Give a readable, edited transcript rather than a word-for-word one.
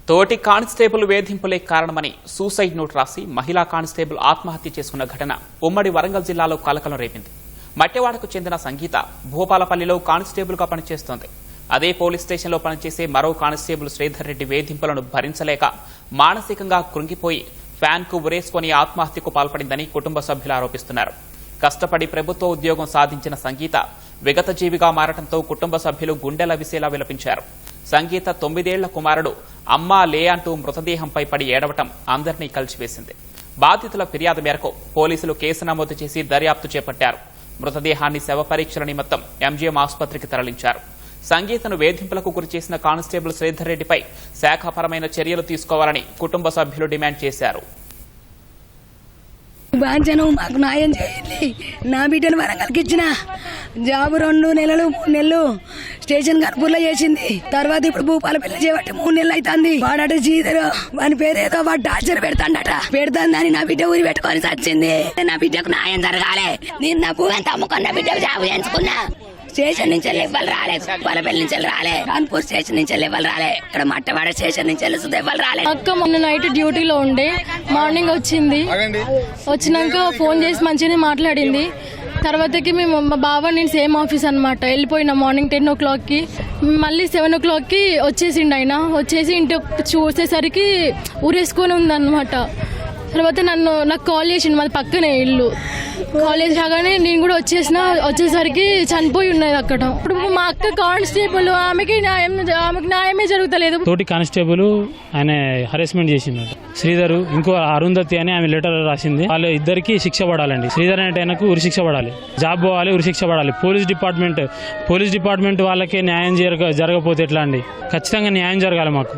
తోటి కానిస్టేబుల్ వేధింపులే కారణమని suicide note రాసి మహిళా కానిస్టేబుల్ ఆత్మహత్య చేసుకున్న ఘటన ఉమ్మడి వరంగల్ జిల్లాలో కలకలం రేపింది. మట్టెవాడకు చెందిన సంగీత భూపాలపల్లిలో కానిస్టేబుల్గా పనిచేస్తోంది. అదే పోలీస్ స్టేషన్లో పనిచేసే మరో కానిస్టేబుల్ శ్రీధర్ రెడ్డి వేధింపులను భరించలేక మానసికంగా కృంగిపోయి ఫ్యాన్కు ఉరేసుకుని ఆత్మహత్యకు పాల్పడిందని కుటుంబ సభ్యులు ఆరోపిస్తున్నారు. కష్టపడి ప్రభుత్వ ఉద్యోగం సాధించిన సంగీత విగతజీవిగా మారటంతో కుటుంబ సభ్యులు గుండెల విసేలా విలపించారు. సంగీత 9 ఏళ్ల కుమారుడు అమ్మా లే అంటూ మృతదేహంపై పడి ఏడవటం అందరినీ కలిసివేసింది. బాధితుల ఫిర్యాదు మేరకు పోలీసులు కేసు నమోదు చేసి దర్యాప్తు చేపట్టారు. మృతదేహాన్ని శవ పరీక్షల నిమిత్తం ఎంజీఎం ఆసుపత్రికి తరలించారు. సంగీతను వేధింపులకు గురిచేసిన కానిస్టేబుల్ శ్రీధర్ రెడ్డిపై శాఖాపరమైన చర్యలు తీసుకోవాలని కుటుంబ సభ్యులు డిమాండ్ చేశారు. బాంచను మాకు న్యాయం చేయండి. నా బిడ్డను వరంగల్కి ఇచ్చిన జాబు 2 నెలలు 3 నెలలు స్టేషన్ కర్పూర్లో చేసింది. తర్వాత ఇప్పుడు భూపాలపల్లి చేయబట్టి 3 నెలలు అవుతుంది. వాడట జీదరు వాని పేరేదో వాడు టార్చర్ పెడతాందని నా బిడ్డ ఊరి పెట్టుకొని చచ్చింది. నా బిడ్డకు న్యాయం జరగాలి. నేను నా భూమి అంతా అమ్ముకున్న బిడ్డకు జాబు చేయించుకున్నా. స్టేషన్ నుంచి ఇవ్వాలి రాలే, భూపాలపల్లి నుంచి రాలే, కాన్పూర్ స్టేషన్ నుంచి ఇవ్వాలి రాలే, ఇక్కడ మట్టవాడ స్టేషన్ నుంచి ఇవ్వాలి రాలే. అక్క మొన్న నైట్ డ్యూటీలో ఉండే, మార్నింగ్ వచ్చింది. వచ్చినాక ఫోన్ చేసి మంచిగానే మాట్లాడింది. తర్వాతకి మేము మా బావ నేను సేమ్ ఆఫీస్ అనమాట. వెళ్ళిపోయినా మార్నింగ్ 10 o'clockకి, మళ్ళీ 7 o'clockకి వచ్చేసిండు. ఆయన వచ్చేసి ఇంటి చూసేసరికి ఊరేసుకొని ఉందన్నమాట. తర్వాత నాకు కాల్ చేసిండు. మాది పక్కనే ఇల్లు. కాలేజ్ రాగానే నేను కూడా వచ్చేసరికి చనిపోయి ఉన్నది అక్కడ. ఇప్పుడు మా అక్క కానిస్టేబుల్, ఆమెకి న్యాయమే జరుగుతలేదు. తోటి కానిస్టేబుల్ ఆయన హరాస్మెంట్ చేసింది. శ్రీధర్ ఇంకో అరుంధతి అని ఆమె లెటర్ రాసింది. వాళ్ళు ఇద్దరికి శిక్ష పడాలండి. శ్రీధర్ అంటే ఆయనకు ఉరి శిక్ష పడాలి, జాబ్ పోవాలి, ఉరి శిక్ష పడాలి. పోలీస్ డిపార్ట్మెంట్ వాళ్ళకే న్యాయం జరగకపోతే ఎట్లా అండి? ఖచ్చితంగా న్యాయం జరగాలి మాకు.